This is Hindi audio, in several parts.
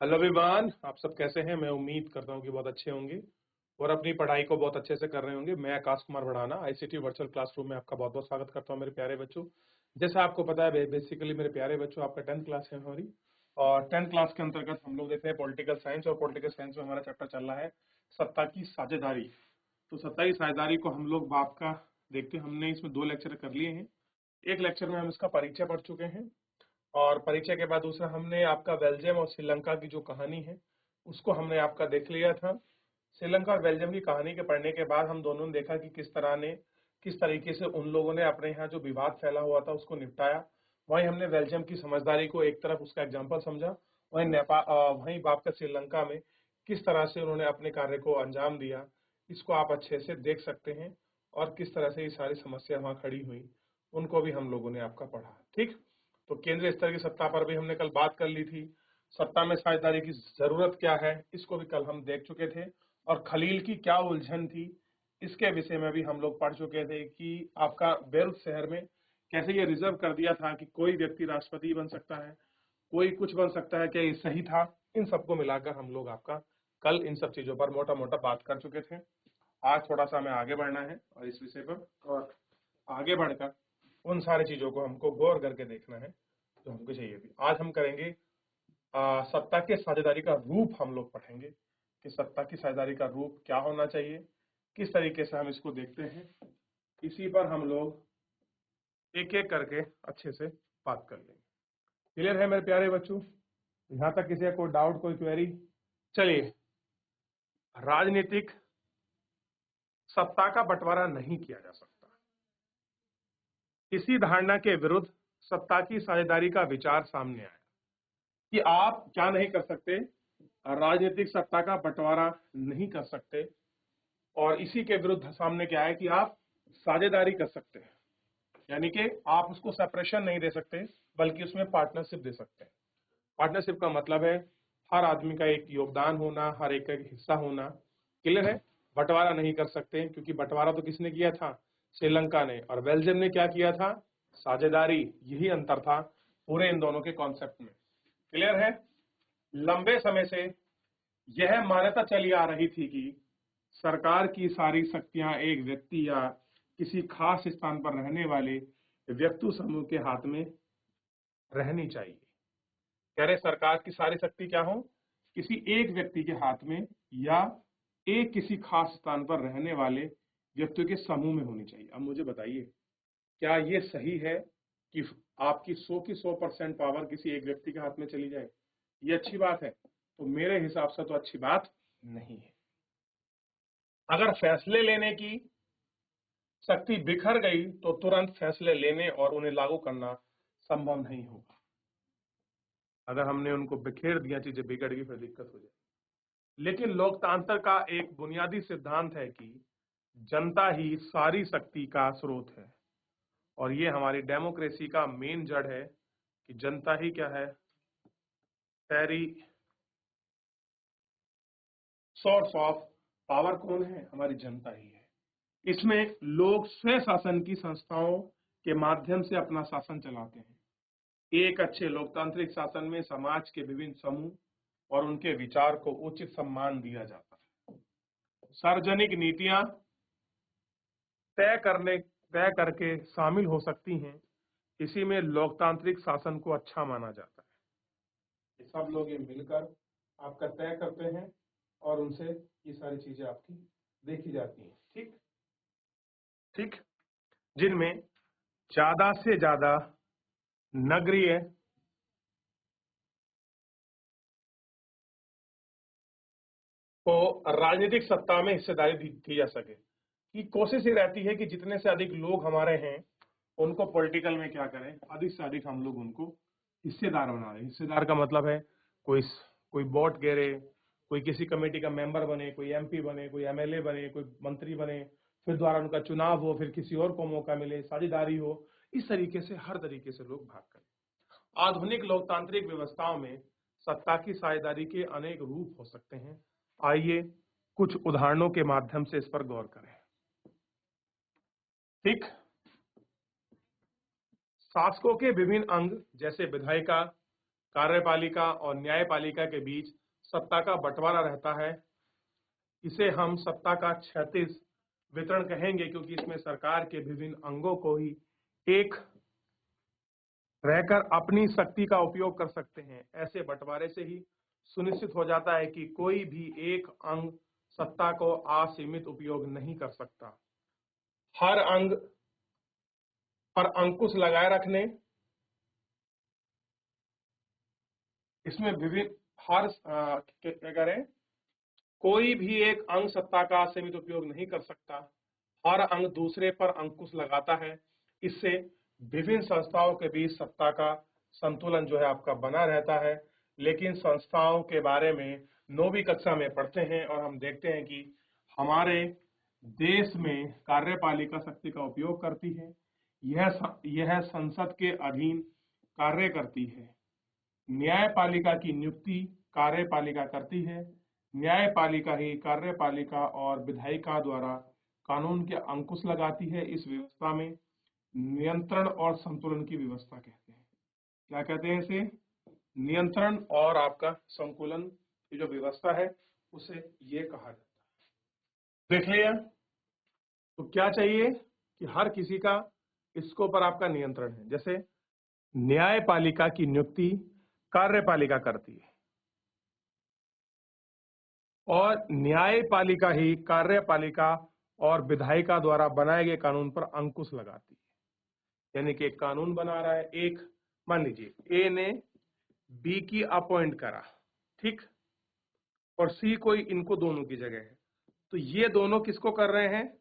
हेलो एवरीवन, आप सब कैसे हैं? मैं उम्मीद करता हूं कि बहुत अच्छे होंगे और अपनी पढ़ाई को बहुत अच्छे से कर रहे होंगे। मैं Akash Kumar Bhadana ICT virtual classroom में आपका बहुत बहुत स्वागत करता हूं मेरे प्यारे बच्चों। जैसा आपको पता है बेसिकली मेरे प्यारे बच्चों, आपका 10th क्लास है हमारी, और 10th क्लास के अंतर्गत हम लोग देखते हैं पॉलिटिकल साइंस, और पॉलिटिकल साइंस में हमारा चैप्टर चल रहा है सत्ता की साझेदारी। तो सत्ता की साझेदारी को हम लोग बाप का देखते हैं। हमने इसमें 2 लेक्चर कर लिए हैं। एक लेक्चर में हम इसका परिचय पढ़ चुके हैं, और परिचय के बाद दूसरा हमने आपका बेल्जियम और श्रीलंका की जो कहानी है उसको हमने आपका देख लिया था। श्रीलंका और बेल्जियम की कहानी के पढ़ने के बाद हम दोनों ने देखा कि किस तरीके से उन लोगों ने अपने यहाँ जो विवाद फैला हुआ था उसको निपटाया। वहीं हमने बेल्जियम की समझदारी को एक तरफ उसका एग्जाम्पल समझा, वहीं वहीं बाप का श्रीलंका में किस तरह से उन्होंने अपने कार्य को अंजाम दिया, इसको आप अच्छे से देख सकते हैं। और किस तरह से ये सारी समस्या वहां खड़ी हुई उनको भी हम लोगों ने आपका पढ़ा। ठीक, तो केंद्रीय स्तर की सत्ता पर भी हमने कल बात कर ली थी। सत्ता में साझेदारी की जरूरत क्या है इसको भी कल हम देख चुके थे, और खलील की क्या उलझन थी इसके विषय में भी हम लोग पढ़ चुके थे कि आपका बेरूत शहर में कैसे ये रिजर्व कर दिया था कि कोई व्यक्ति राष्ट्रपति बन सकता है, कोई कुछ बन सकता है, क्या ये सही था। इन सबको मिलाकर हम लोग आपका कल इन सब चीजों पर मोटा मोटा बात कर चुके थे। आज थोड़ा सा हमें आगे बढ़ना है और इस विषय पर, और आगे बढ़कर उन सारी चीजों को हमको गौर करके देखना है जो हमको चाहिए भी। आज हम करेंगे सत्ता के साझेदारी का रूप हम लोग पढ़ेंगे कि सत्ता की साझेदारी का रूप क्या होना चाहिए, किस तरीके से हम इसको देखते हैं। इसी पर हम लोग एक एक करके अच्छे से बात कर लेंगे। क्लियर है मेरे प्यारे बच्चों? यहाँ तक किसी का कोई डाउट, कोई क्वेरी? चलिए, राजनीतिक सत्ता का बंटवारा नहीं किया जा सकता। इसी धारणा के विरुद्ध सत्ता की साझेदारी का विचार सामने आया कि आप क्या नहीं कर सकते, राजनीतिक सत्ता का बंटवारा नहीं कर सकते, और इसी के विरुद्ध सामने क्या है कि आप साझेदारी कर सकते हैं, यानी कि आप उसको सेपरेशन नहीं दे सकते बल्कि उसमें पार्टनरशिप दे सकते हैं। पार्टनरशिप का मतलब है हर आदमी का एक योगदान होना, हर एक का एक हिस्सा होना। क्लियर है? बंटवारा नहीं कर सकते, क्योंकि बंटवारा तो किसने किया था? श्रीलंका ने। और बेल्जियम ने क्या किया था? साझेदारी। यही अंतर था पूरे इन दोनों के कॉन्सेप्ट में। क्लियर है? लंबे समय से यह मान्यता चली आ रही थी कि सरकार की सारी शक्तियां एक व्यक्ति या किसी खास स्थान पर रहने वाले व्यक्ति समूह के हाथ में रहनी चाहिए। कह रहे सरकार की सारी शक्ति क्या हो? किसी एक व्यक्ति के हाथ में, या एक किसी खास स्थान पर रहने वाले व्यक्तियों के समूह में होनी चाहिए। अब मुझे बताइए, क्या ये सही है कि आपकी 100 की 100% पावर किसी एक व्यक्ति के हाथ में चली जाए? ये अच्छी बात है? तो मेरे हिसाब से तो अच्छी बात नहीं है। अगर फैसले लेने की शक्ति बिखर गई तो तुरंत फैसले लेने और उन्हें लागू करना संभव नहीं होगा। अगर हमने उनको बिखेर दिया, चीजें बिगड़ गई, फिर दिक्कत हो जाए। लेकिन लोकतंत्र का एक बुनियादी सिद्धांत है कि जनता ही सारी शक्ति का स्रोत है, और ये हमारी डेमोक्रेसी का मेन जड़ है कि जनता ही क्या है? सारी सोर्स ऑफ पावर कौन है? हमारी जनता ही है। इसमें लोग स्वय शासन की संस्थाओं के माध्यम से अपना शासन चलाते हैं। एक अच्छे लोकतांत्रिक शासन में समाज के विभिन्न समूह और उनके विचार को उचित सम्मान दिया जाता है। सार्वजनिक नीतियां तय करके शामिल हो सकती हैं। इसी में लोकतांत्रिक शासन को अच्छा माना जाता है। ये सब लोग ये मिलकर आपका तय करते हैं और उनसे ये सारी चीजें आपकी देखी जाती हैं। ठीक ठीक, जिनमें ज्यादा से ज्यादा नगरीय को राजनीतिक सत्ता में हिस्सेदारी दी जा सके। कि कोशिश ये रहती है कि जितने से अधिक लोग हमारे हैं उनको पॉलिटिकल में क्या करें, अधिक से अधिक हम लोग उनको हिस्सेदार बना दें। हिस्सेदार का मतलब है कोई कोई वोट गिरे, कोई किसी कमेटी का मेंबर बने, कोई एमपी बने, कोई एमएलए बने, कोई मंत्री बने, फिर द्वारा उनका चुनाव हो, फिर किसी और को मौका मिले, साझेदारी हो। इस तरीके से हर तरीके से लोग भाग करें। आधुनिक लोकतांत्रिक व्यवस्थाओं में सत्ता की साझेदारी के अनेक रूप हो सकते हैं। आइए कुछ उदाहरणों के माध्यम से इस पर गौर करें। ठीक, शासकों के विभिन्न अंग जैसे विधायिका, कार्यपालिका और न्यायपालिका के बीच सत्ता का बंटवारा रहता है। इसे हम सत्ता का क्षैतिज वितरण कहेंगे, क्योंकि इसमें सरकार के विभिन्न अंगों को ही एक रहकर अपनी शक्ति का उपयोग कर सकते हैं। ऐसे बंटवारे से ही सुनिश्चित हो जाता है कि कोई भी एक अंग सत्ता को असीमित उपयोग नहीं कर सकता। हर अंग पर अंकुश लगाए रखने, इसमें विभिन्न क्या करें, कोई भी एक अंग सत्ता का असीमित उपयोग नहीं कर सकता। हर अंग दूसरे पर अंकुश लगाता है। इससे विभिन्न संस्थाओं के बीच सत्ता का संतुलन जो है आपका बना रहता है। लेकिन संस्थाओं के बारे में 9वीं कक्षा में पढ़ते हैं और हम देखते हैं कि हमारे देश में कार्यपालिका शक्ति का उपयोग करती है। यह संसद के अधीन कार्य करती है। न्यायपालिका की नियुक्ति कार्यपालिका करती है। न्यायपालिका ही कार्यपालिका और विधायिका द्वारा कानून के अंकुश लगाती है। इस व्यवस्था में नियंत्रण और संतुलन की व्यवस्था कहते हैं। क्या कहते हैं इसे? नियंत्रण और आपका संतुलन की जो व्यवस्था है उसे ये कहा जाता है। देख लिया? तो क्या चाहिए कि हर किसी का इसके ऊपर आपका नियंत्रण है। जैसे न्यायपालिका की नियुक्ति कार्यपालिका करती है और न्यायपालिका ही कार्यपालिका और विधायिका द्वारा बनाए गए कानून पर अंकुश लगाती है। यानी कि एक कानून बना रहा है, एक मान लीजिए ए ने बी की अपॉइंट करा, ठीक, और सी कोई इनको दोनों की जगह है, तो ये दोनों किसको कर रहे हैं?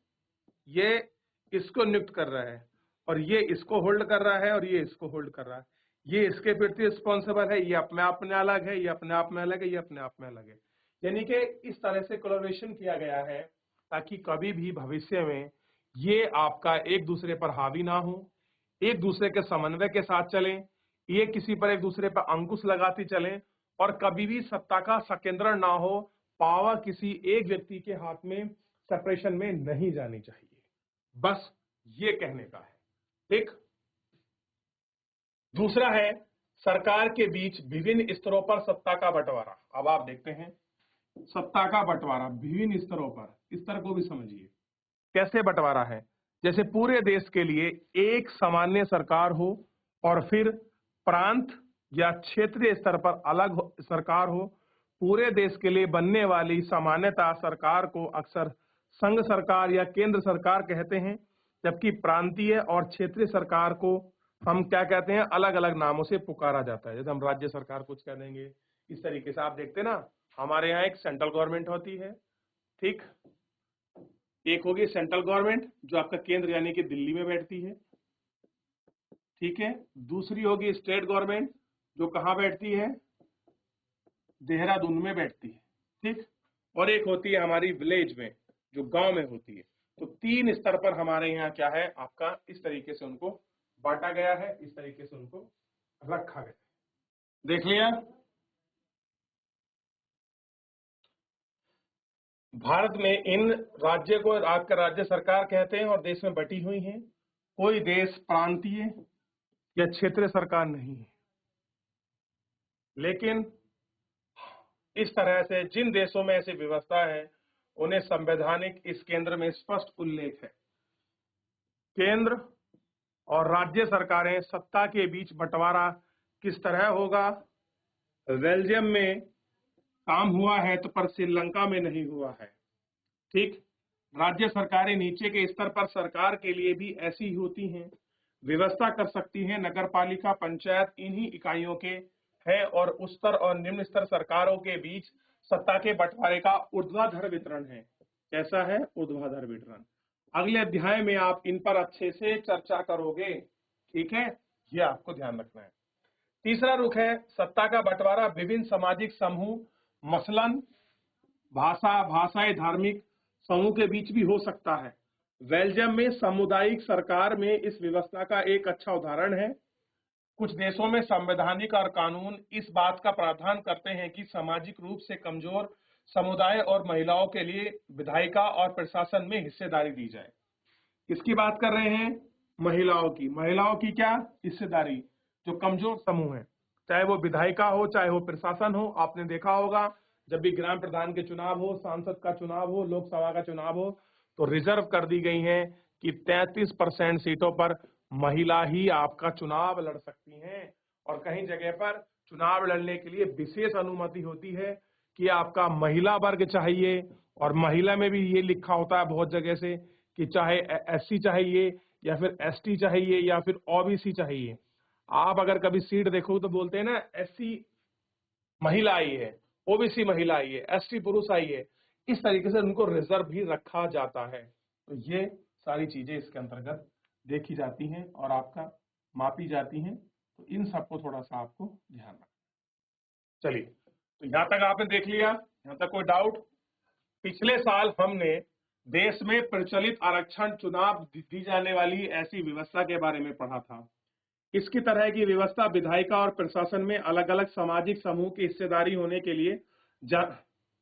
ये इसको नियुक्त कर रहा है और ये इसको होल्ड कर रहा है और ये इसको होल्ड कर रहा है। ये इसके प्रति रिस्पॉन्सिबल है, ये अपने आप में अलग है, ये अपने आप में अलग है, ये अपने आप में अलग है। यानी कि इस तरह से कोलैबोरेशन किया गया है ताकि कभी भी भविष्य में ये आपका एक दूसरे पर हावी ना हो, एक दूसरे के समन्वय के साथ चलें, ये किसी पर एक दूसरे पर अंकुश लगाती चलें और कभी भी सत्ता का संकेंद्रण ना हो, पावर किसी एक व्यक्ति के हाथ में सेपरेशन में नहीं जानी चाहिए। बस ये कहने का है, ठीक। दूसरा है सरकार के बीच विभिन्न स्तरों पर सत्ता का बंटवारा। अब आप देखते हैं सत्ता का बंटवारा विभिन्न स्तरों पर, स्तर को भी समझिए कैसे बंटवारा है। जैसे पूरे देश के लिए एक सामान्य सरकार हो और फिर प्रांत या क्षेत्रीय स्तर पर अलग सरकार हो। पूरे देश के लिए बनने वाली सामान्यतः सरकार को अक्सर संघ सरकार या केंद्र सरकार कहते हैं, जबकि प्रांतीय और क्षेत्रीय सरकार को हम क्या कहते हैं? अलग अलग नामों से पुकारा जाता है। जैसे हम राज्य सरकार कुछ कह देंगे, इस तरीके से। आप देखते हैं ना, हमारे यहाँ एक सेंट्रल गवर्नमेंट होती है, ठीक, एक होगी सेंट्रल गवर्नमेंट जो आपका केंद्र यानी कि दिल्ली में बैठती है, ठीक है। दूसरी होगी स्टेट गवर्नमेंट जो कहाँ बैठती है? देहरादून में बैठती है, ठीक। और एक होती है हमारी विलेज में जो गांव में होती है। तो 3 स्तर पर हमारे यहाँ क्या है आपका, इस तरीके से उनको बांटा गया है, इस तरीके से उनको रखा गया है। देख लिया? भारत में इन राज्य को आपका राज्य सरकार कहते हैं और देश में बटी हुई हैं। कोई देश प्रांतीय या क्षेत्रीय सरकार नहीं है। लेकिन इस तरह से जिन देशों में ऐसी व्यवस्था है उन्हें संवैधानिक इस केंद्र में स्पष्ट उल्लेख है। केंद्र और राज्य सरकारें सत्ता के बीच बंटवारा किस तरह होगा? बेल्जियम में काम हुआ है तो पर श्रीलंका में नहीं हुआ है, ठीक। राज्य सरकारें नीचे के स्तर पर सरकार के लिए भी ऐसी ही होती हैं, व्यवस्था कर सकती हैं। नगरपालिका पंचायत इन्हीं इकाइयों के है और उच्च स्तर और निम्न स्तर सरकारों के बीच सत्ता के बंटवारे का ऊर्ध्वाधर वितरण है। कैसा है? ऊर्ध्वाधर वितरण। अगले अध्याय में आप इन पर अच्छे से चर्चा करोगे, ठीक है, ये आपको ध्यान रखना है। तीसरा रुख है सत्ता का बंटवारा विभिन्न सामाजिक समूह, मसलन भाषाई धार्मिक समूह के बीच भी हो सकता है। बेल्जियम में सामुदायिक सरकार में इस व्यवस्था का एक अच्छा उदाहरण है। कुछ देशों में संवैधानिक और कानून इस बात का प्रावधान करते हैं कि सामाजिक रूप से कमजोर समुदाय और महिलाओं के लिए विधायिका और प्रशासन में हिस्सेदारी दी जाए। किसकी बात कर रहे हैं? महिलाओं की। महिलाओं की क्या हिस्सेदारी? जो कमजोर समूह है, चाहे वो विधायिका हो, चाहे वो प्रशासन हो। आपने देखा होगा जब भी ग्राम प्रधान के चुनाव हो, सांसद का चुनाव हो, लोकसभा का चुनाव हो, तो रिजर्व कर दी गई है कि 33% सीटों पर महिला ही आपका चुनाव लड़ सकती हैं। और कहीं जगह पर चुनाव लड़ने के लिए विशेष अनुमति होती है कि आपका महिला वर्ग चाहिए, और महिला में भी ये लिखा होता है बहुत जगह से कि चाहे एससी चाहिए या फिर एसटी चाहिए या फिर ओबीसी चाहिए। आप अगर कभी सीट देखो तो बोलते हैं ना एससी महिला आई है, ओबीसी महिला आई है, एसटी पुरुष आई है। इस तरीके से उनको रिजर्व भी रखा जाता है। तो ये सारी चीजें इसके अंतर्गत देखी जाती हैं और आपका मापी जाती हैं। तो इन सबको थोड़ा सा आपको ध्यान रखना। चलिए, तो यहां तक आपने देख लिया, यहां तक कोई डाउट? पिछले साल हमने देश में प्रचलित आरक्षण चुनाव दी जाने वाली ऐसी व्यवस्था के बारे में पढ़ा था। इसकी तरह की व्यवस्था विधायिका और प्रशासन में अलग अलग सामाजिक समूह की हिस्सेदारी होने के लिए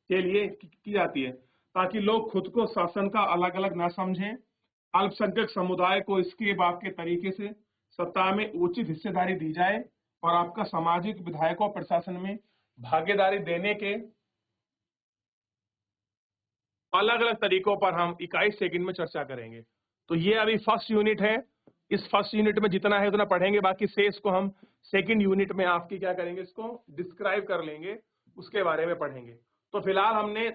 की जाती है, ताकि लोग खुद को शासन का अलग अलग न समझें। अल्पसंख्यक समुदाय को इसके बात के तरीके से सत्ता में उचित हिस्सेदारी दी जाए और आपका सामाजिक विधायकों प्रशासन में भागीदारी देने के अलग अलग तरीकों पर हम 21 सेकंड में चर्चा करेंगे। तो ये अभी फर्स्ट यूनिट है। इस फर्स्ट यूनिट में जितना है उतना पढ़ेंगे, बाकी शेष को हम सेकंड यूनिट में आपकी क्या करेंगे, इसको डिस्क्राइब कर लेंगे, उसके बारे में पढ़ेंगे। तो फिलहाल हमने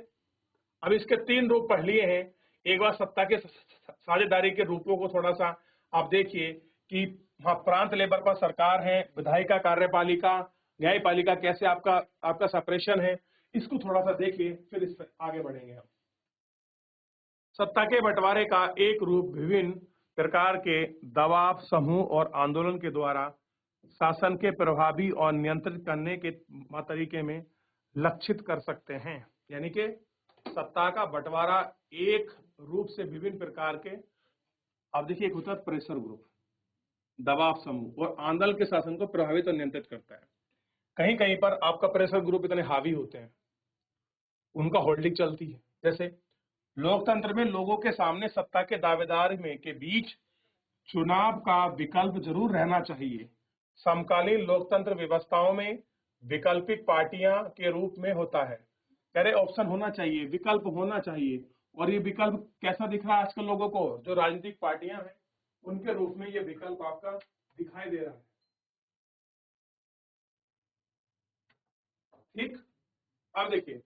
अभी इसके 3 रूप पढ़ लिए हैं। एक बार सत्ता के साझेदारी के रूपों को थोड़ा सा आप देखिए कि हाँ, प्रांत लेवल पर सरकार है, विधायिका, कार्यपालिका, न्यायपालिका, कैसे आपका सेपरेशन है, इसको थोड़ा सा देखिए, फिर इस पर आगे बढ़ेंगे हम। सत्ता के बंटवारे का एक रूप विभिन्न प्रकार के दबाव, समूह और आंदोलन के द्वारा शासन के प्रभावी और नियंत्रित करने के तरीके में लक्षित कर सकते हैं। यानी कि सत्ता का बंटवारा एक रूप से विभिन्न प्रकार के, अब देखिए, एक होता है प्रेशर ग्रुप, दबाव समूह, और आंदोलन के शासन को प्रभावित और नियंत्रित करता है। कहीं कहीं पर आपका प्रेशर ग्रुप इतने हावी होते हैं, उनका होल्डिंग चलती है। जैसे लोकतंत्र में लोगों के सामने सत्ता के दावेदार में के बीच चुनाव का विकल्प जरूर रहना चाहिए। समकालीन लोकतंत्र व्यवस्थाओं में वैकल्पिक पार्टियां के रूप में होता है। कह रहे ऑप्शन होना चाहिए, विकल्प होना चाहिए। और ये विकल्प कैसा दिख रहा है आजकल लोगों को? जो राजनीतिक पार्टियां हैं उनके रूप में ये विकल्प आपका दिखाई दे रहा है। ठीक, अब देखिए,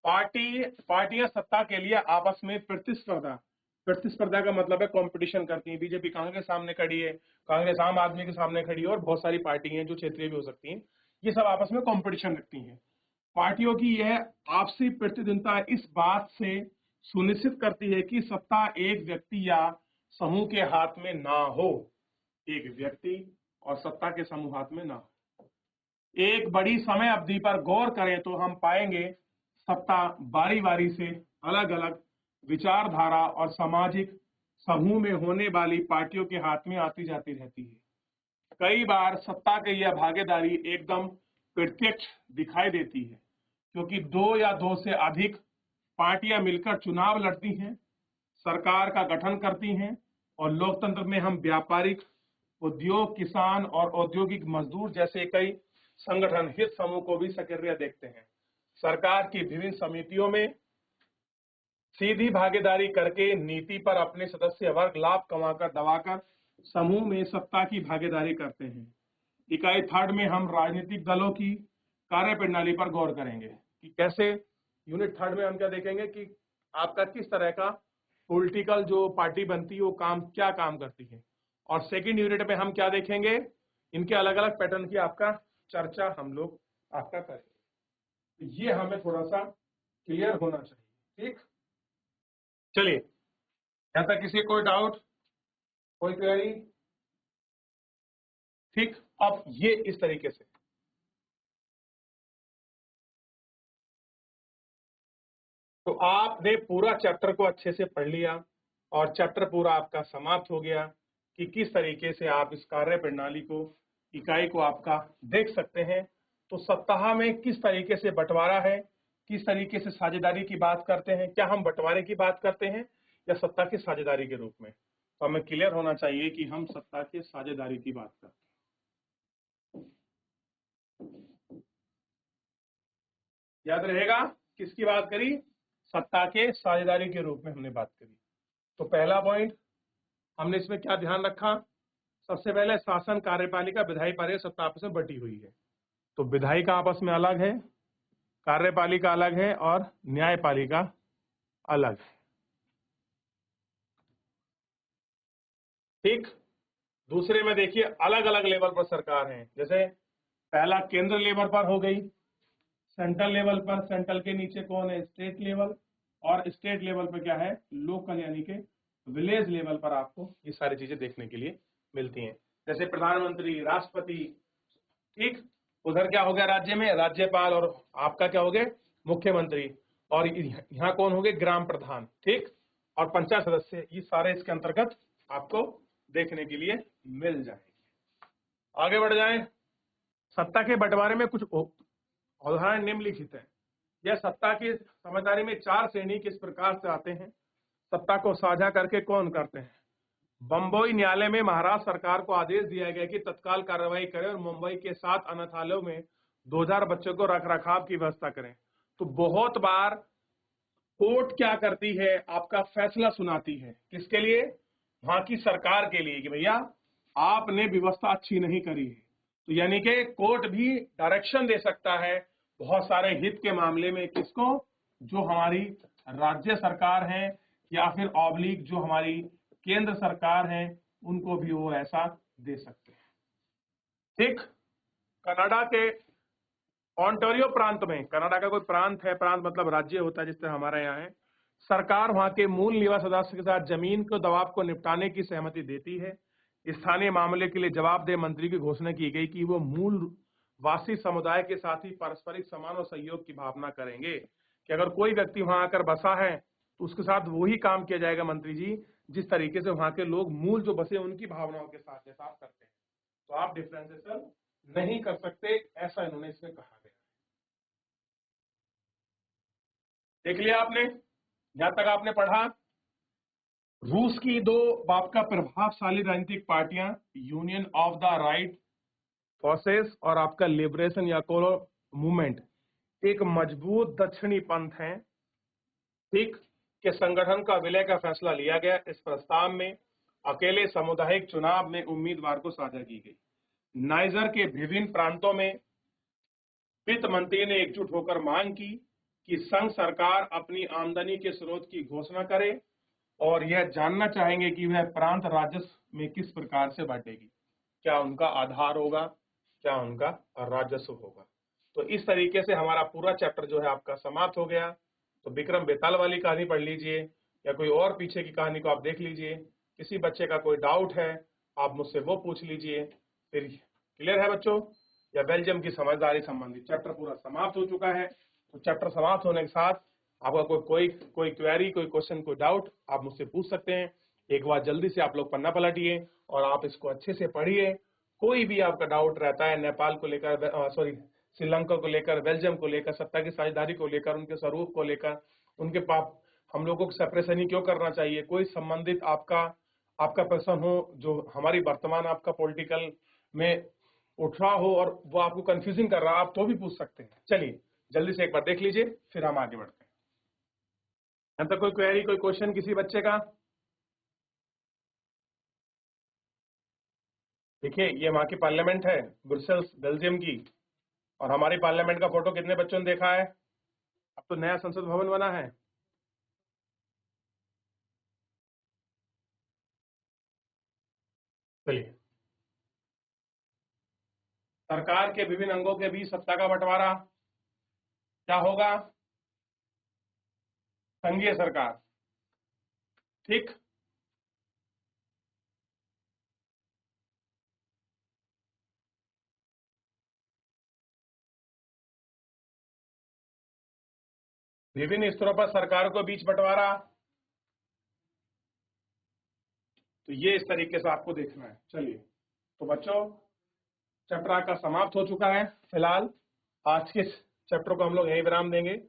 पार्टियां सत्ता के लिए आपस में प्रतिस्पर्धा का मतलब है कंपटीशन करती हैं। बीजेपी कांग्रेस के सामने खड़ी है, कांग्रेस आम आदमी के सामने खड़ी है, और बहुत सारी पार्टी हैं जो क्षेत्रीय भी हो सकती हैं। ये सब आपस में कंपटीशन रखती हैं। पार्टियों की यह आपसी प्रतिद्वंदिता इस बात से सुनिश्चित करती है कि सत्ता एक व्यक्ति या समूह के हाथ में ना हो। एक व्यक्ति और सत्ता के समूह हाथ में ना हो। एक बड़ी समय अवधि पर गौर करें तो हम पाएंगे सत्ता बारी बारी से अलग अलग विचारधारा और सामाजिक समूह में होने वाली पार्टियों के हाथ में आती जाती रहती है। कई बार सत्ता की यह भागीदारी एकदम प्रत्यक्ष दिखाई देती है, क्योंकि 2 या 2 से अधिक पार्टियां मिलकर चुनाव लड़ती हैं, सरकार का गठन करती हैं, और लोकतंत्र में हम व्यापारिक, उद्योग, किसान और औद्योगिक मजदूर जैसे कई संगठन, हित समूह को भी सक्रिय देखते हैं। सरकार की विभिन्न समितियों में सीधी भागीदारी करके नीति पर अपने सदस्य वर्ग लाभ कमाकर दबाकर समूह में सत्ता की भागीदारी करते हैं। इकाई 3 में हम राजनीतिक दलों की कार्यप्रणाली पर गौर करेंगे कि कैसे, यूनिट 3 में हम क्या देखेंगे कि आपका किस तरह का पॉलिटिकल जो पार्टी बनती है वो क्या काम करती है। और सेकंड यूनिट में हम क्या देखेंगे, इनके अलग अलग पैटर्न की आपका चर्चा हम लोग आपका करेंगे। ये हमें थोड़ा सा क्लियर होना चाहिए। ठीक, चलिए, यहां तक किसी कोई डाउट, कोई क्वेरी? ठीक, अब ये इस तरीके से, तो आपने पूरा चैप्टर को अच्छे से पढ़ लिया और चैप्टर पूरा आपका समाप्त हो गया कि किस तरीके से आप इस कार्य प्रणाली को, इकाई को आपका देख सकते हैं। तो सप्ताह में किस तरीके से बंटवारा है, किस तरीके से साझेदारी की बात करते हैं, क्या हम बंटवारे की बात करते हैं या सत्ता की साझेदारी के रूप में? तो हमें क्लियर होना चाहिए कि हम सत्ता की साझेदारी की बात करते हैं। याद रहेगा किसकी बात करी, सत्ता के साझेदारी के रूप में हमने बात करी। तो पहला पॉइंट हमने इसमें क्या ध्यान रखा, सबसे पहले शासन, कार्यपालिका, विधायी पालिका सत्ता आपस में बटी हुई है। तो विधायी का आपस में अलग है, कार्यपालिका अलग है और न्यायपालिका अलग है। ठीक। दूसरे में देखिए अलग अलग लेवल पर सरकार है, जैसे पहला केंद्र लेवल पर हो गई, सेंट्रल लेवल पर, सेंट्रल के नीचे कौन है, स्टेट लेवल, और स्टेट लेवल पर क्या है, लोकल यानी के विलेज लेवल पर आपको ये सारी चीजें देखने के लिए मिलती हैं, जैसे प्रधानमंत्री, राष्ट्रपति। ठीक। उधर क्या हो गया, राज्य में राज्यपाल, और आपका क्या हो गया, मुख्यमंत्री, और यहाँ कौन हो गए, ग्राम प्रधान। ठीक। और पंचायत सदस्य, ये सारे इसके अंतर्गत आपको देखने के लिए मिल जाएंगे। आगे बढ़ जाए, सत्ता के बंटवारे में कुछ उदाहरण निम्नलिखित है। यह सत्ता की समझदारी में 4 श्रेणी किस प्रकार से आते हैं, सत्ता को साझा करके कौन करते हैं। बंबई न्यायालय में महाराष्ट्र सरकार को आदेश दिया गया कि तत्काल कार्रवाई करें और मुंबई के 7 अनाथालयों में 2000 बच्चों को रख रखाव की व्यवस्था करें। तो बहुत बार कोर्ट क्या करती है, आपका फैसला सुनाती है, किसके लिए, वहां की सरकार के लिए, कि भैया आपने व्यवस्था अच्छी नहीं करी है। तो यानी कि कोर्ट भी डायरेक्शन दे सकता है बहुत सारे हित के मामले में, किसको, जो हमारी राज्य सरकार है या फिर ऑब्लिक जो हमारी केंद्र सरकार है, उनको भी वो ऐसा दे सकते हैं। ठीक। कनाडा के ऑन्टारियो प्रांत में, कनाडा का कोई प्रांत है, प्रांत मतलब राज्य होता है जिस तरह हमारे यहाँ है, सरकार वहां के मूल निवासी सदस्य के साथ जमीन के दबाव को निपटाने की सहमति देती है। स्थानीय मामले के लिए जवाबदेह मंत्री की घोषणा की गई कि वो मूल वासी समुदाय के साथ ही पारस्परिक सम्मान और सहयोग की भावना करेंगे, कि अगर कोई व्यक्ति वहां आकर बसा है तो उसके साथ वही काम किया जाएगा मंत्री जी, जिस तरीके से वहां के लोग मूल जो बसे उनकी भावनाओं के साथ जैसा आप करते हैं। तो आप डिफरेंशिएशन नहीं कर सकते, ऐसा इन्होंने इसमें कहा गया। देख लिया आपने, यहां तक आपने पढ़ा। रूस की 2 बाप का प्रभावशाली राजनीतिक पार्टियां, union of the right forces और आपका लिबरेशन या कोलो मूवमेंट, एक मजबूत दक्षिणी पंथ है। ठीक। के संगठन का विलय का फैसला लिया गया। इस प्रस्ताव में अकेले सामुदायिक चुनाव में उम्मीदवार को साझा की गई। नाइजर के विभिन्न प्रांतों में वित्त मंत्री ने एकजुट होकर मांग की कि संघ सरकार अपनी आमदनी के स्रोत की घोषणा करे और यह जानना चाहेंगे कि वह प्रांत राजस्व में किस प्रकार से बांटेगी, क्या उनका आधार होगा, क्या उनका राजस्व होगा। तो इस तरीके से हमारा पूरा चैप्टर जो है आपका समाप्त हो गया। तो विक्रम बेताल वाली कहानी पढ़ लीजिए या कोई और पीछे की कहानी को आप देख लीजिए। किसी बच्चे का कोई डाउट है आप मुझसे वो पूछ लीजिए। फिर क्लियर है बच्चों, या बेल्जियम की समझदारी संबंधित चैप्टर पूरा समाप्त हो चुका है। तो चैप्टर समाप्त होने के साथ आपका कोई क्वेरी, कोई क्वेश्चन, कोई डाउट आप मुझसे पूछ सकते हैं। एक बार जल्दी से आप लोग पन्ना पलटिए और आप इसको अच्छे से पढ़िए। कोई भी आपका डाउट रहता है नेपाल को लेकर, सॉरी श्रीलंका को लेकर, बेल्जियम को लेकर, सत्ता की साझेदारी को लेकर, उनके स्वरूप को लेकर, उनके पाप हम लोगों को सेपरेशन ही क्यों करना चाहिए, कोई संबंधित आपका प्रश्न हो जो हमारी वर्तमान आपका पॉलिटिकल में उठ रहा हो और वो आपको कंफ्यूजिंग कर रहा है, आप तो भी पूछ सकते हैं। चलिए जल्दी से एक बार देख लीजिए, फिर हम आगे बढ़ते हैं। यहाँ तक कोई क्वेरी, कोई क्वेश्चन किसी बच्चे का? देखिए ये वहां की पार्लियामेंट है, ब्रुसेल्स बेल्जियम की, और हमारी पार्लियामेंट का फोटो कितने बच्चों ने देखा है? अब तो नया संसद भवन बना है। चलिए, सरकार के विभिन्न अंगों के बीच सत्ता का बंटवारा क्या होगा? संघीय सरकार। ठीक। विभिन्न स्तरों पर सरकार को बीच बंटवारा, तो ये इस तरीके से आपको देखना है। चलिए तो बच्चों चैप्टर आपका समाप्त हो चुका है। फिलहाल आज के चैप्टर को हम लोग यही विराम देंगे,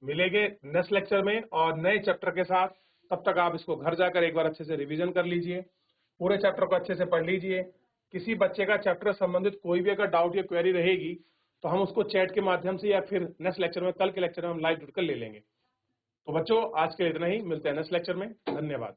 मिलेंगे नेक्स्ट लेक्चर में और नए चैप्टर के साथ। तब तक आप इसको घर जाकर एक बार अच्छे से रिवीजन कर लीजिए, पूरे चैप्टर को अच्छे से पढ़ लीजिए। किसी बच्चे का चैप्टर संबंधित कोई भी अगर डाउट या क्वेरी रहेगी तो हम उसको चैट के माध्यम से या फिर नेक्स्ट लेक्चर में, कल के लेक्चर में हम लाइव जुड़कर ले लेंगे। तो बच्चों आज के लिए इतना ही, मिलते हैं नेक्स्ट लेक्चर में। धन्यवाद।